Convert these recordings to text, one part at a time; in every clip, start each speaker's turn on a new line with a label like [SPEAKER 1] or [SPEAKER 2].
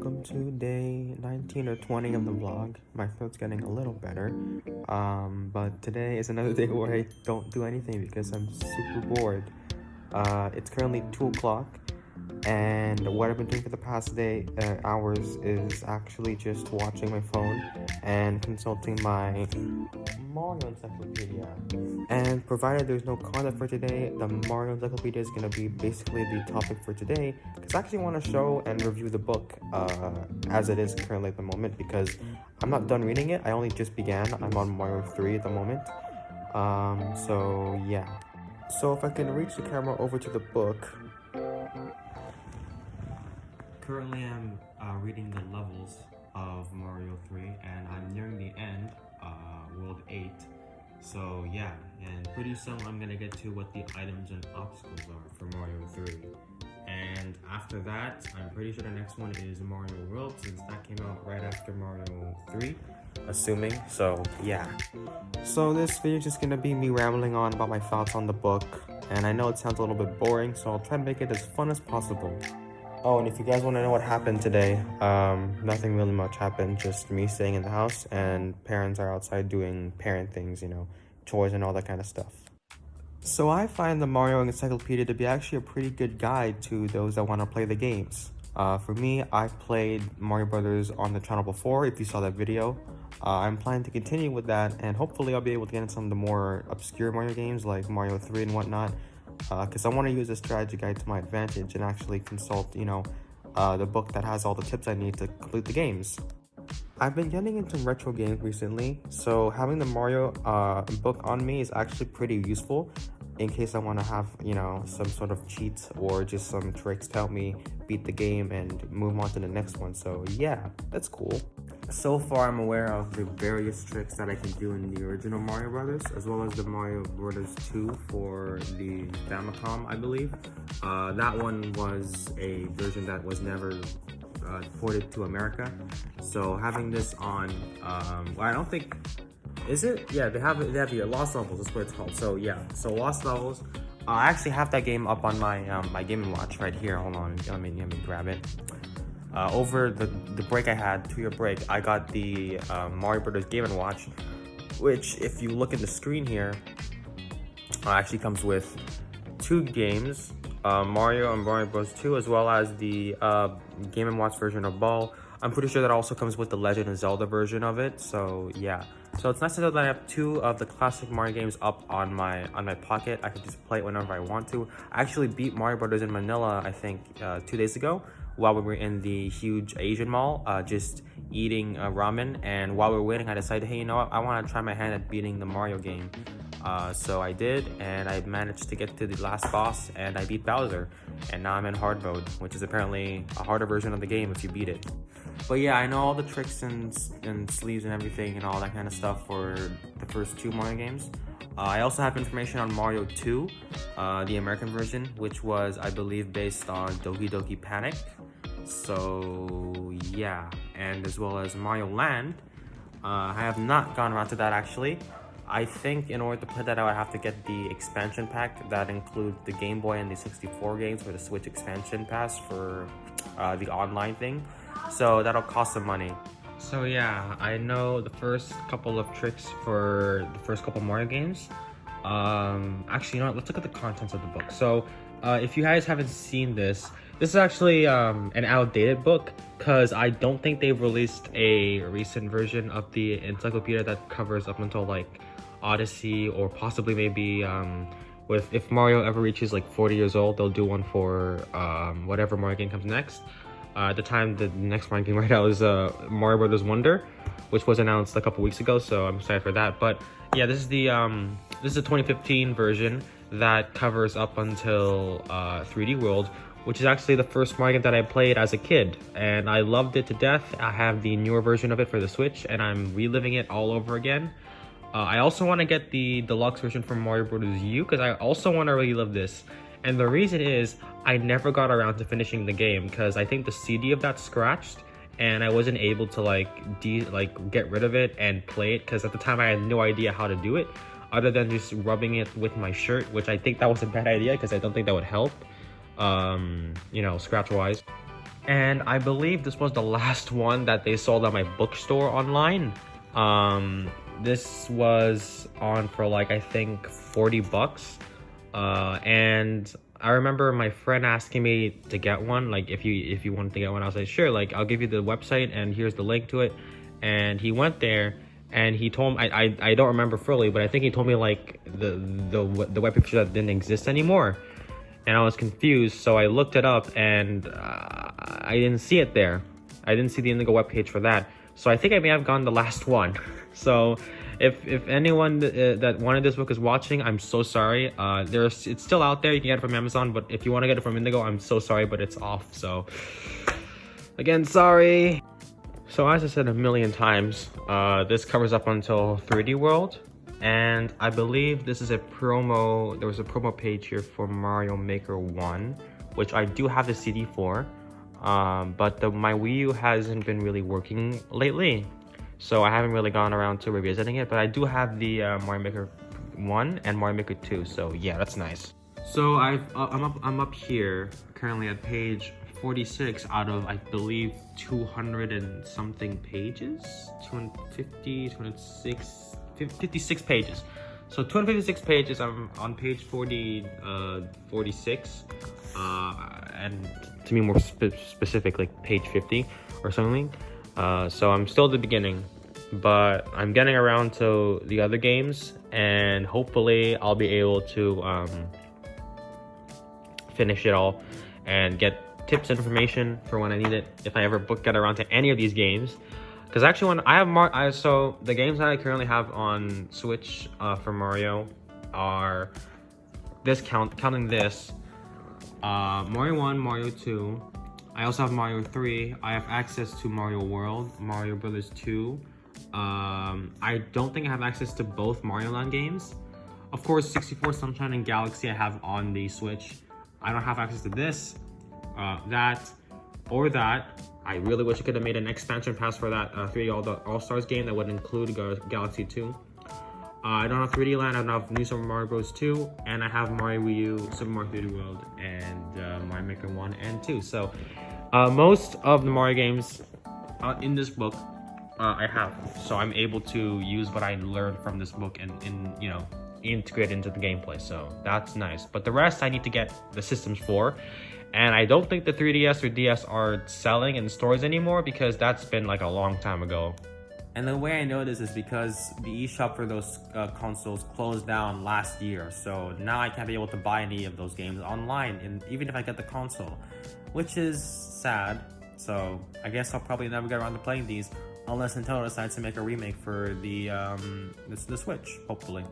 [SPEAKER 1] welcome to day 19 or 20 of the vlog. My throat's getting a little better, but today is another day where I don't do anything because I'm super bored. It's currently 2 o'clock, and what I've been doing for the past hours is actually just watching my phone and consulting my Mario Encyclopedia. And provided there's no content for today, the Mario Encyclopedia is going to be basically the topic for today, because I actually want to show and review the book as it is currently at the moment, because I'm not done reading it. I only just began. I'm on Mario 3 at the moment. So yeah. So if I can reach the camera over to the book. Currently I'm reading the levels of Mario 3, and I'm nearing the end, World 8. So yeah, and pretty soon I'm gonna get to what the items and obstacles are for Mario 3. And after that, I'm pretty sure the next one is Mario World, since that came out right after Mario 3, assuming. So yeah. So this video is just gonna be me rambling on about my thoughts on the book, and I know it sounds a little bit boring, so I'll try to make it as fun as possible. Oh, and if you guys want to know what happened today, nothing really much happened, just me staying in the house, and parents are outside doing parent things, chores and all that kind of stuff. So I find the Mario Encyclopedia to be actually a pretty good guide to those that want to play the games. For me, I've played Mario Brothers on the channel before, if you saw that video. I'm planning to continue with that, and hopefully I'll be able to get into some of the more obscure Mario games like Mario 3 and whatnot. Because I want to use this strategy guide to my advantage and actually consult, the book that has all the tips I need to complete the games. I've been getting into retro games recently, so having the Mario book on me is actually pretty useful in case I want to have, some sort of cheats or just some tricks to help me beat the game and move on to the next one. So yeah, that's cool. So far, I'm aware of the various tricks that I can do in the original Mario Brothers, as well as the Mario Brothers 2 for the Famicom, I believe. That one was a version that was never ported to America. So having this on, I don't think, is it? Yeah, they have here, Lost Levels, that's what it's called. So yeah, so Lost Levels. I actually have that game up on my my Game & Watch right here. Hold on, let me grab it. Over the break I had, 2-year break, I got the Mario Brothers Game & Watch, which, if you look at the screen here, actually comes with 2 games, Mario and Mario Bros. 2, as well as the Game & Watch version of Ball. I'm pretty sure that also comes with the Legend of Zelda version of it, so yeah. So it's nice to know that I have 2 of the classic Mario games up on my pocket. I can just play it whenever I want to. I actually beat Mario Brothers in Manila, I think, 2 days ago, while we were in the huge Asian mall, just eating ramen. And while we were waiting, I decided, hey, you know what? I want to try my hand at beating the Mario game. So I did, and I managed to get to the last boss, and I beat Bowser. And now I'm in hard mode, which is apparently a harder version of the game if you beat it. But yeah, I know all the tricks and sleeves and everything and all that kind of stuff for the first 2 Mario games. I also have information on Mario 2, the American version, which was, I believe, based on Doki Doki Panic. So yeah, and as well as Mario Land. I have not gone around to that actually. I think in order to play that, I would have to get the expansion pack that includes the Game Boy and the 64 games for the Switch expansion pass for the online thing. So that'll cost some money. So yeah, I know the first couple of tricks for the first couple Mario games. Actually, you know what? Let's look at the contents of the book. So if you guys haven't seen this is actually an outdated book, because I don't think they've released a recent version of the encyclopedia that covers up until like Odyssey, or possibly maybe if Mario ever reaches like 40 years old, they'll do one for whatever Mario game comes next. At the time, the next Mario game right now is Mario Brothers Wonder, which was announced a couple weeks ago, so I'm excited for that. But yeah, this is the 2015 version that covers up until 3D World, which is actually the first Mario game that I played as a kid, and I loved it to death. I have the newer version of it for the Switch, and I'm reliving it all over again. I also want to get the deluxe version from Mario Bros. U, because I also want to relive this. And the reason is, I never got around to finishing the game, because I think the CD of that scratched, and I wasn't able to get rid of it and play it, because at the time I had no idea how to do it, other than just rubbing it with my shirt, which I think that was a bad idea, because I don't think that would help, scratch wise. And I believe this was the last one that they sold at my bookstore online. This was on for like, I think 40 bucks. And I remember my friend asking me to get one, like if you wanted to get one. I was like, sure, like I'll give you the website and here's the link to it. And he went there and he told me, I don't remember fully, but I think he told me like the web picture that didn't exist anymore. And I was confused, so I looked it up and I didn't see it there. I didn't see the Indigo webpage for that. So I think I may have gone the last one. So if anyone that wanted this book is watching, I'm so sorry. It's still out there. You can get it from Amazon, but if you want to get it from Indigo, I'm so sorry, but it's off. So again, sorry. So as I said a million times, this covers up until 3D World. And I believe this is a promo. There was a promo page here for Mario Maker 1, which I do have the CD for. But my Wii U hasn't been really working lately, so I haven't really gone around to revisiting it. But I do have the Mario Maker 1 and Mario Maker 2, so yeah, that's nice. So I'm up here currently at page 46 out of, I believe, 200 and something pages, 250, 206. 56 pages. So 256 pages. I'm on page 46, and to be more specific, like page 50 or something. So I'm still at the beginning, but I'm getting around to the other games, and hopefully I'll be able to finish it all and get tips and information for when I need it, if I ever get around to any of these games. Because actually, when I have so the games that I currently have on Switch for Mario are counting this, Mario 1, Mario 2. I also have Mario 3. I have access to Mario World, Mario Brothers 2. I don't think I have access to both Mario Land games. Of course, 64 Sunshine and Galaxy I have on the Switch. I don't have access to this, that, or that. I really wish I could have made an expansion pass for that 3D All-Stars game that would include Galaxy 2. I don't have 3D Land, I don't have New Super Mario Bros. 2, and I have Mario Wii U, Super Mario 3D World, and Mario Maker 1 and 2. So most of the Mario games in this book I have. So I'm able to use what I learned from this book and integrate into the gameplay. So that's nice. But the rest I need to get the systems for. And I don't think the 3DS or DS are selling in stores anymore, because that's been like a long time ago. And the way I know this is because the eShop for those consoles closed down last year. So now I can't be able to buy any of those games online, and even if I get the console, which is sad. So I guess I'll probably never get around to playing these unless Nintendo decides to make a remake for the Switch, hopefully.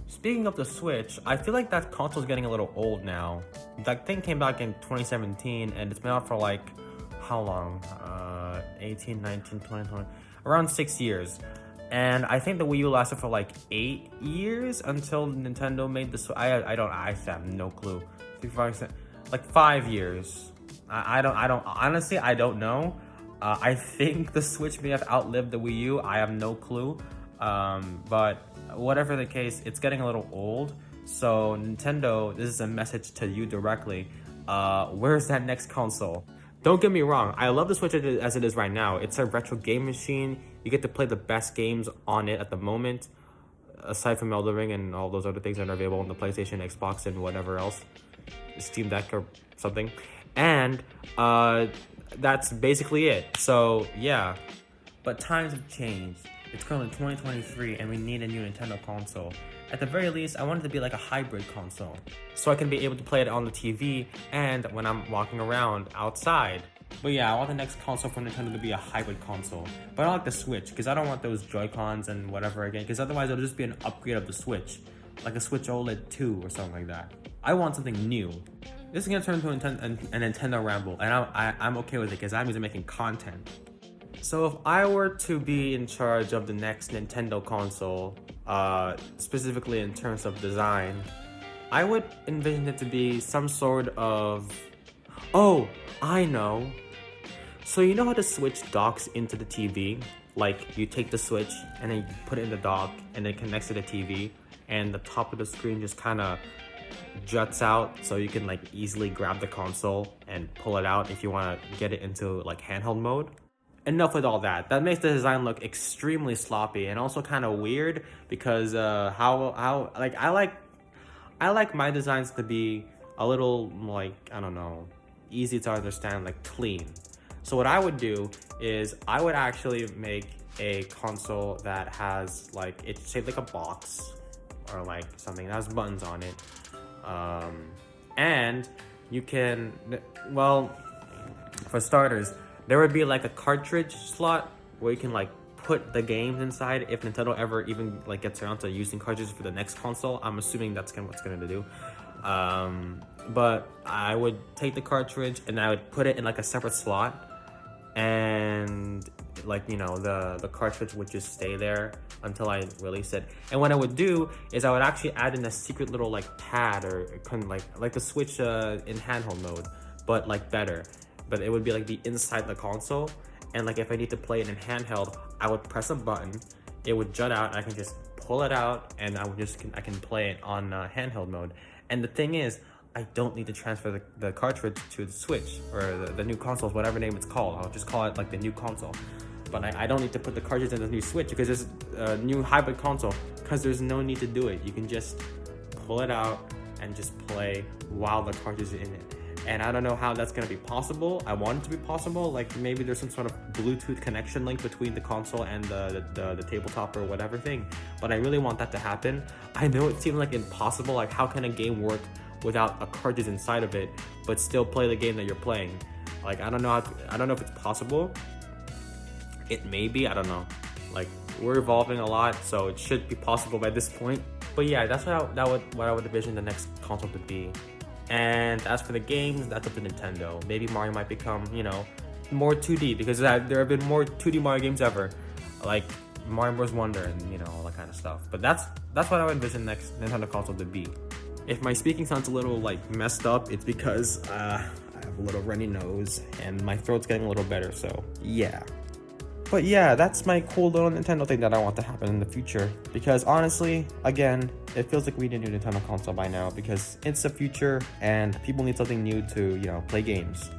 [SPEAKER 1] Speaking of the Switch, I feel like that console is getting a little old now. That thing came back in 2017, and it's been out for like, how long? 18, 19, 20, 20, around 6 years. And I think the Wii U lasted for like 8 years until Nintendo made the Switch. I have no clue. 3, 5, like 5 years. I don't, honestly, I don't know. I think the Switch may have outlived the Wii U. I have no clue. But whatever the case, it's getting a little old. So Nintendo, this is a message to you directly. Where's that next console? Don't get me wrong, I love the Switch as it is right now. It's a retro game machine. You get to play the best games on it at the moment, aside from Elden Ring and all those other things that are available on the PlayStation, Xbox, and whatever else, Steam Deck or something. And that's basically it. So yeah, but times have changed. It's currently 2023 and we need a new Nintendo console. At the very least, I want it to be like a hybrid console, so I can be able to play it on the TV and when I'm walking around outside. But yeah, I want the next console from Nintendo to be a hybrid console. But I don't like the Switch, because I don't want those Joy-Cons and whatever again, because otherwise it'll just be an upgrade of the Switch. Like a Switch OLED 2 or something like that. I want something new. This is gonna turn into a Nintendo Ramble, and I'm okay with it, because I'm just making content. So if I were to be in charge of the next Nintendo console, specifically in terms of design, I would envision it to be some sort of... Oh, I know. So you know how the Switch docks into the TV? like you take the Switch and then you put it in the dock and then it connects to the TV, and the top of the screen just kind of juts out so you can like easily grab the console and pull it out if you want to get it into like handheld mode. Enough with all that. That makes the design look extremely sloppy and also kind of weird because how like I like my designs to be a little like, I don't know, easy to understand, like clean. So what I would do is I would actually make a console that has like, it's shaped like a box or like something that has buttons on it. And you can, well, for starters, there would be like a cartridge slot where you can like put the games inside if Nintendo ever even like gets around to using cartridges for the next console. I'm assuming that's what's gonna do. But I would take the cartridge and I would put it in like a separate slot, and like, you know, the cartridge would just stay there until I release it. And what I would do is I would actually add in a secret little like pad or kind of like the Switch in handheld mode, but like better. But it would be like the inside the console, and like if I need to play it in handheld, I would press a button, it would jut out, and I can just pull it out, and I can play it on handheld mode. And the thing is, I don't need to transfer the cartridge to the Switch or the new console, whatever name it's called. I'll just call it like the new console. But I don't need to put the cartridge in the new Switch because there's a new hybrid console, because there's no need to do it. You can just pull it out and just play while the cartridge is in it. And I don't know how that's gonna be possible. I want it to be possible. Like maybe there's some sort of Bluetooth connection link between the console and the tabletop or whatever thing. But I really want that to happen. I know it seems like impossible. Like how can a game work without a cartridge inside of it, but still play the game that you're playing? Like I don't know if it's possible. It may be, I don't know. Like we're evolving a lot, so it should be possible by this point. But yeah, that's what I would envision the next console to be. And as for the games, that's up to Nintendo. Maybe Mario might become, you know, more 2D, because there have been more 2D Mario games ever, like Mario Bros. Wonder and, you know, all that kind of stuff. But that's what I would envision next Nintendo console to be. If my speaking sounds a little like messed up, it's because I have a little runny nose and my throat's getting a little better, so yeah. But yeah, that's my cool little Nintendo thing that I want to happen in the future. Because honestly, again, it feels like we need a new Nintendo console by now, because it's the future and people need something new to, you know, play games.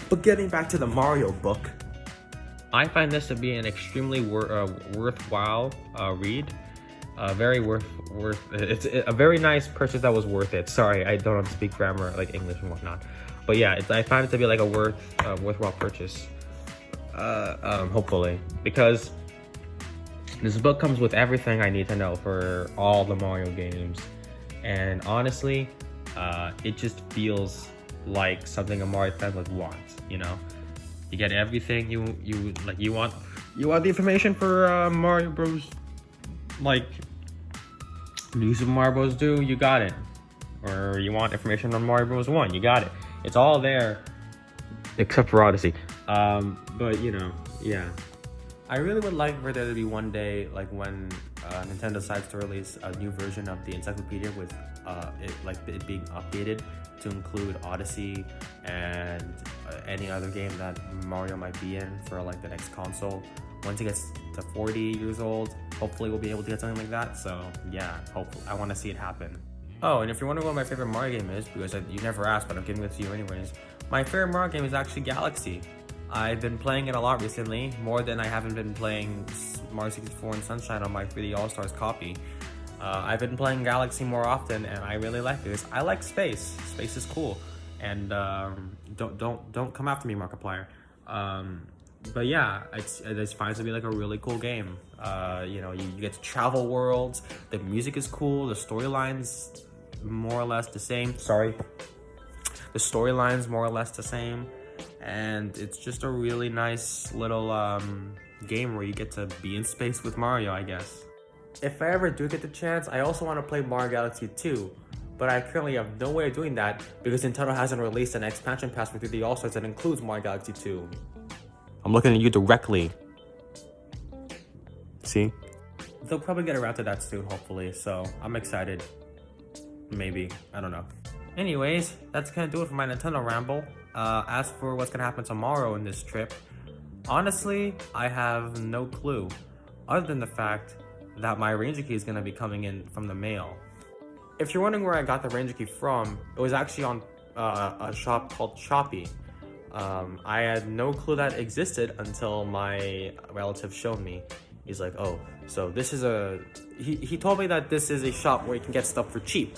[SPEAKER 1] But getting back to the Mario book, I find this to be an extremely worthwhile read. Very worth. It's a very nice purchase that was worth it. Sorry, I don't speak grammar like English and whatnot. But yeah, I find it to be like a worthwhile purchase. Hopefully, because this book comes with everything I need to know for all the Mario games, and honestly, it just feels like something a Mario fan would want. You know, you get everything you want. You want the information for Mario Bros. Like New Super Mario Bros. 2, you got it. Or you want information on Mario Bros. 1, you got it. It's all there, except for Odyssey. But you know, yeah. I really would like for there to be one day, like when Nintendo decides to release a new version of the encyclopedia with it being updated to include Odyssey and any other game that Mario might be in for like the next console. Once it gets to 40 years old, hopefully we'll be able to get something like that. So yeah, hopefully, I want to see it happen. Oh, and if you're wondering what my favorite Mario game is, because you never asked, but I'm giving it to you anyways, my favorite Mario game is actually Galaxy. I've been playing it a lot recently, more than I haven't been playing Mario 64 and Sunshine on my 3D All-Stars copy. I've been playing Galaxy more often, and I really like this. I like space. Space is cool, and don't come after me, Markiplier. But yeah, it finds to be like a really cool game. You know, you get to travel worlds. The music is cool. The storyline's more or less the same. The storyline's more or less the same. And it's just a really nice little game where you get to be in space with Mario, I guess. If I ever do get the chance, I also want to play Mario Galaxy 2. But I currently have no way of doing that because Nintendo hasn't released an expansion pass for 3D All-Stars that includes Mario Galaxy 2. I'm looking at you directly. See? They'll probably get around to that soon, hopefully, so I'm excited. Maybe. I don't know. Anyways, that's gonna do it for my Nintendo ramble. As for what's gonna happen tomorrow in this trip,
[SPEAKER 2] Honestly, I have no clue, other than the fact that my Ranger key is going to be coming in from the mail. If you're wondering where I got the Ranger key from, it was actually on a shop called Shopee. I had no clue that existed until my relative showed me. He's like, oh, so this is he told me that this is a shop where you can get stuff for cheap.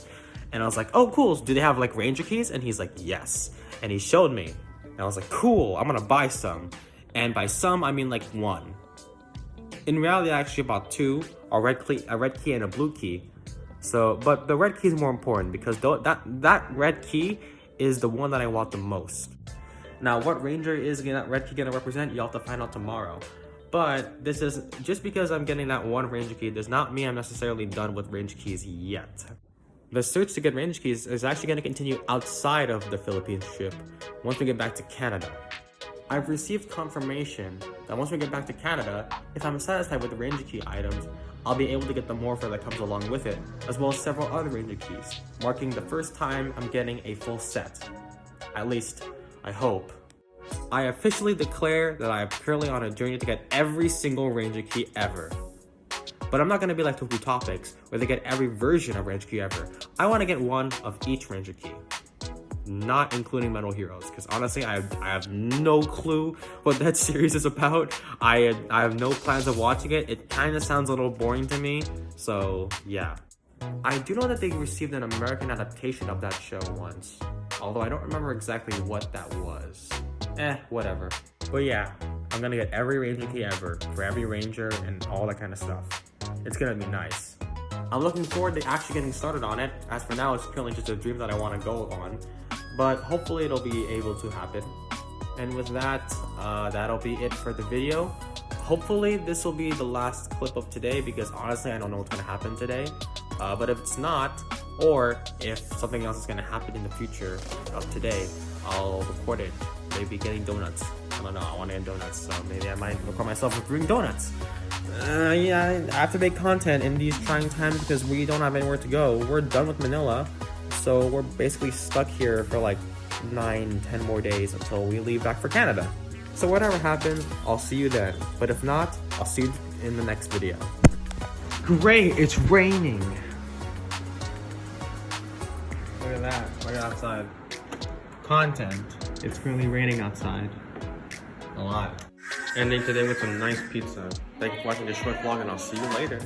[SPEAKER 2] And I was like, oh, cool. Do they have like Ranger keys? And he's like, yes. And he showed me. And I was like, cool, I'm gonna buy some. And by some, I mean like one. In reality, I actually bought two, a red key and a blue key. So, but the red key is more important because that red key is the one that I want the most. Now, what Ranger is that red key gonna represent, you'll have to find out tomorrow. But this is, just because I'm getting that one Ranger key does not mean I'm necessarily done with Ranger keys yet. The search to get Ranger keys is actually gonna continue outside of the Philippines trip once we get back to Canada. I've received confirmation that once we get back to Canada, if I'm satisfied with the Ranger key items, I'll be able to get the morpher that comes along with it, as well as several other Ranger keys, marking the first time I'm getting a full set. At least, I hope. I officially declare that I am currently on a journey to get every single Ranger key ever. But I'm not going to be like Toku Topics, where they get every version of Ranger key ever. I want to get one of each Ranger key. Not including Metal Heroes, because honestly, I have no clue what that series is about. I have no plans of watching it. It kind of sounds a little boring to me, so yeah. I do know that they received an American adaptation of that show once, although I don't remember exactly what that was. Whatever. But yeah, I'm gonna get every Ranger key ever, for every Ranger and all that kind of stuff. It's gonna be nice. I'm looking forward to actually getting started on it. As for now, it's purely just a dream that I want to go on. But hopefully it'll be able to happen. And with that, that'll be it for the video. Hopefully this will be the last clip of today, because honestly I don't know what's going to happen today. But if it's not, or if something else is going to happen in the future of today, I'll record it. Maybe getting donuts. I don't know, I want to get donuts, so maybe I might record myself reviewing donuts. Yeah, I have to make content in these trying times because we don't have anywhere to go. We're done with Manila. So we're basically stuck here for like 9-10 more days until we leave back for Canada. So whatever happens, I'll see you then. But if not, I'll see you in the next video. Great, it's raining. Look at that, look outside. Content. It's currently raining outside. A lot. Ending today with some nice pizza. Thank you for watching this short vlog, and I'll see you later.